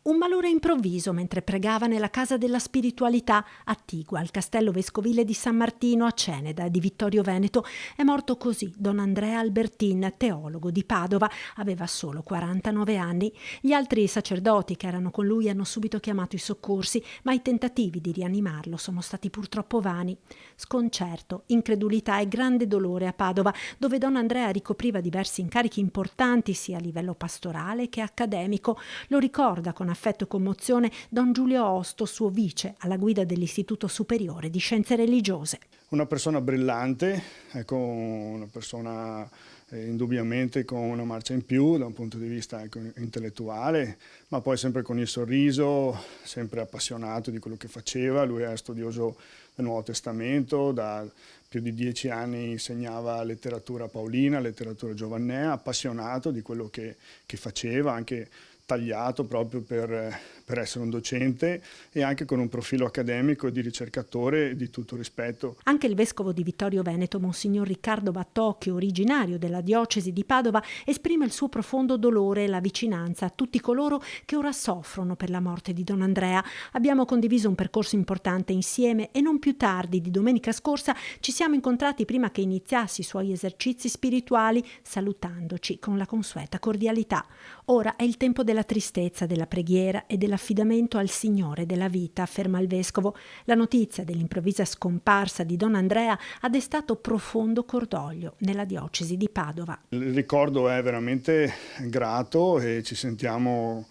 Un malore improvviso mentre pregava nella casa della spiritualità attigua al castello vescovile di San Martino a Ceneda di Vittorio Veneto. È morto così don Andrea Albertin, teologo di Padova. Aveva solo 49 anni. Gli altri sacerdoti che erano con lui hanno subito chiamato i soccorsi, ma i tentativi di rianimarlo sono stati purtroppo vani. Sconcerto, incredulità e grande dolore a Padova, dove don Andrea ricopriva diversi incarichi importanti sia a livello pastorale che accademico. Lo ricorda con affetto e commozione don Giulio Osto, suo vice alla guida dell'Istituto Superiore di Scienze Religiose. Una persona brillante, ecco, una persona indubbiamente con una marcia in più da un punto di vista intellettuale, ma poi sempre con il sorriso, sempre appassionato di quello che faceva. Lui era studioso del Nuovo Testamento, da più di 10 anni insegnava letteratura paolina, letteratura giovannea, appassionato di quello che faceva, anche tagliato proprio per essere un docente e anche con un profilo accademico e di ricercatore di tutto rispetto. Anche il vescovo di Vittorio Veneto, Monsignor Riccardo Battocchio, originario della diocesi di Padova, esprime il suo profondo dolore e la vicinanza a tutti coloro che ora soffrono per la morte di don Andrea. Abbiamo condiviso un percorso importante insieme e non più tardi di domenica scorsa ci siamo incontrati prima che iniziasse i suoi esercizi spirituali, salutandoci con la consueta cordialità. Ora è il tempo della tristezza, della preghiera e dell'affidamento al Signore della vita, afferma il vescovo. La notizia dell'improvvisa scomparsa di don Andrea ha destato profondo cordoglio nella diocesi di Padova. Il ricordo è veramente grato e ci sentiamo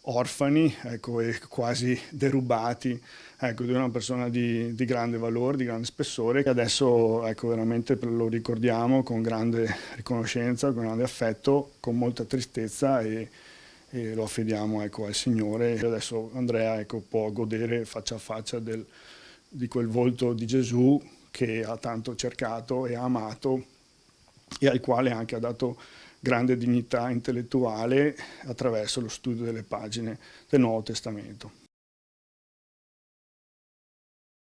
orfani, ecco, e quasi derubati, ecco, di una persona di grande valore, di grande spessore, che adesso, ecco, veramente lo ricordiamo con grande riconoscenza, con grande affetto, con molta tristezza e lo affidiamo, ecco, al Signore. E adesso Andrea, ecco, può godere faccia a faccia di quel volto di Gesù che ha tanto cercato e ha amato e al quale anche ha dato grande dignità intellettuale attraverso lo studio delle pagine del Nuovo Testamento.